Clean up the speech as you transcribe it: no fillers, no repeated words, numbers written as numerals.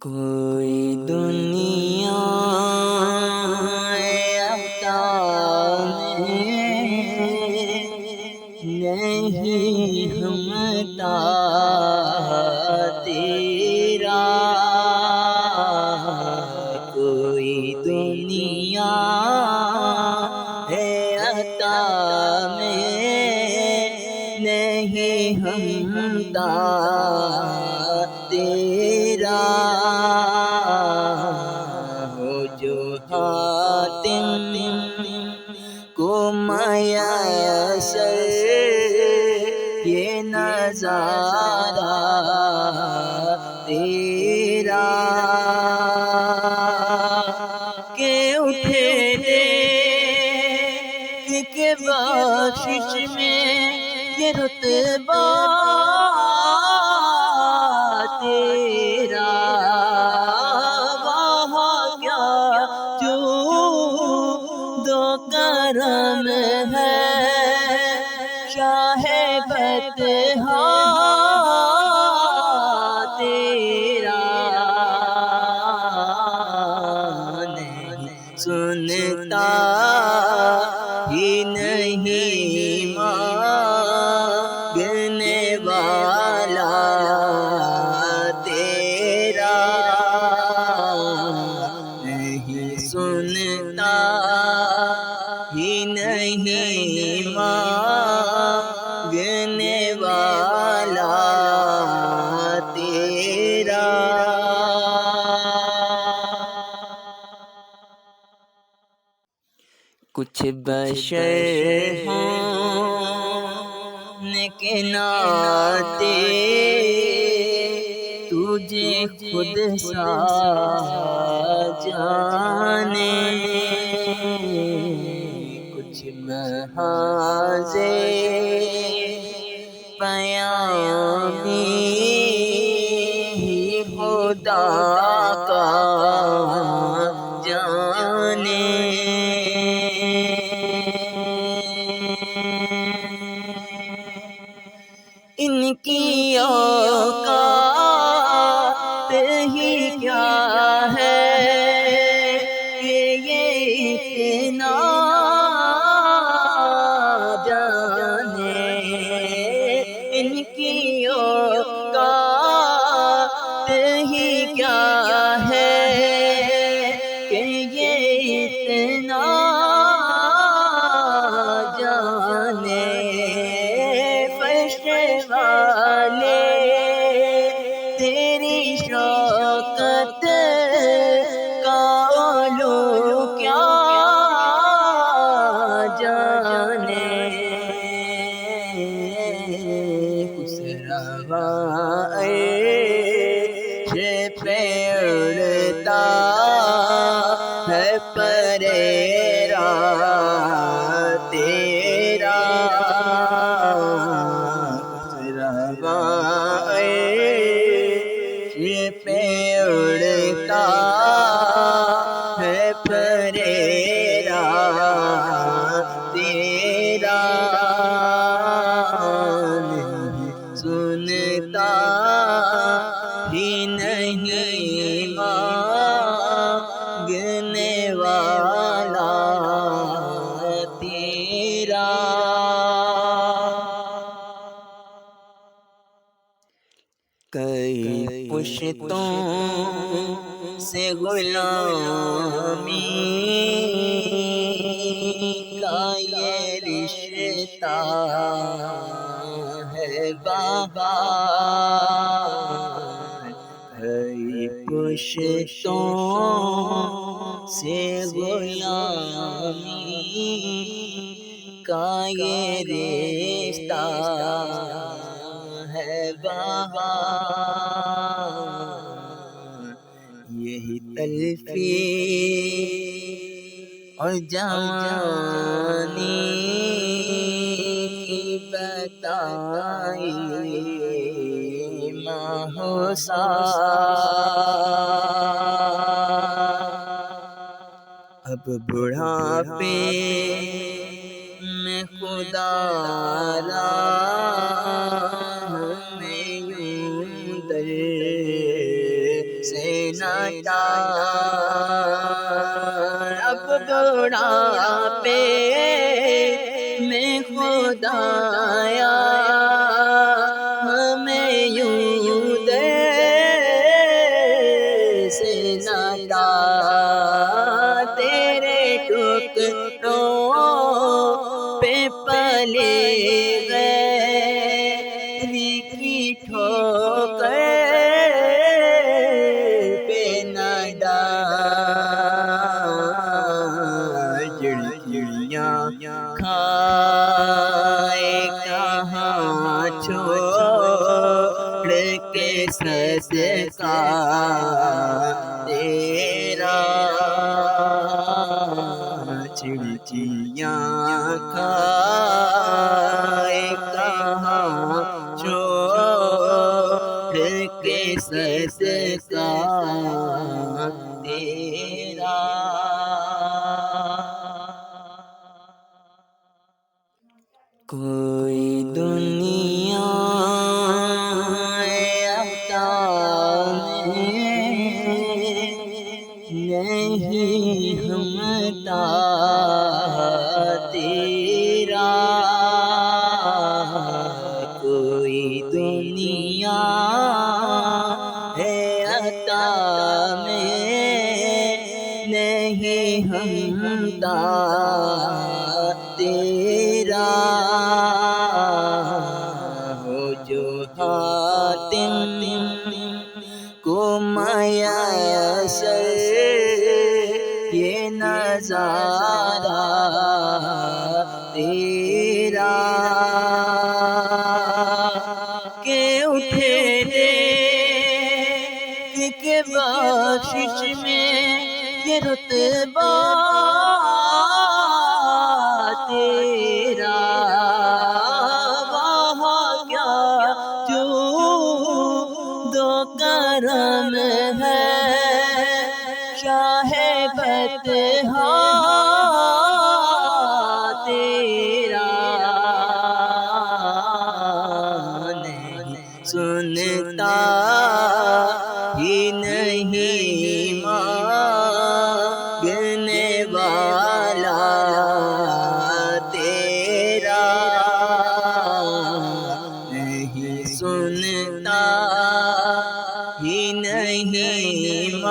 کوئی دنیا عطا میں نہیں ہمتا تیرا، کوئی دنیا عطا میں نہیں ہمتا تیرا، ہو جو حاتم کو میسر یہ نظارہ تیرا، کہ اٹھے کہ بخشش میں یہ رتبہ تیرا، وہاں کیا جو دو کرم ہے شاہ فتحہ تیرا، نہیں سنتا ہی نہیں مانگنے والا تیرا، نہیں سنتا ہی نہیں مانگنے والا تیرا، کچھ بشر ہونے کے ناطے تجھے خود سا جانے، کچھ محاذ پیامی خدا کا جانے، ان کی اوقات ہی کیا ہے کہ یہ اتنا جانے، ان کی اوقات ہی کیا ہے کہ یہ اتنا جانے، والے تیری شوکت کا علو کیا جانے، خسروا عرش پہ اڑتا ہے پریرا تیرا، پہ اڑتا ہے پریرا تیرا، نہیں سنتا ہی نہیں مانگنے والا تیرا، کئی پشتوں سے غلامی کا یہ رشتہ ہے بابا، کئی پشتوں سے غلامی کا یہ رشتہ ہے بابا، یہی تلفی اور جوانی کی بتائی ماحوسا، اب بڑھاپے میں خدا راہ میں یوں در سے ناتا اب بڑھاپے میں خدایا ہمیں یوں دے سے ناتا تیرے ٹکڑوں پہ پلے غیری کی ٹھوکر پہ نہ ڈال چڑیاں کھائے کہاں چھوڑ کے صدقہ تیرا چڑیاں کھائے کہاں چھوڑ کے صدقہ تیرا کوئی دنیا عطا نہیں ہمتا تیرا کوئی دنیا عطا میں نہیں ہمتا تیرا ہو جو حاتم کو میسر یہ نظارہ تیرا کہ اٹھے کہ بخشش میں یہ رتبہ تیرا وہاں کیا جو دو کرم ہے شاہ فتحہ تیرا نہیں سنتا ہی نہیں مانگنے والا تیرا نہیں سنتا ہی نہیں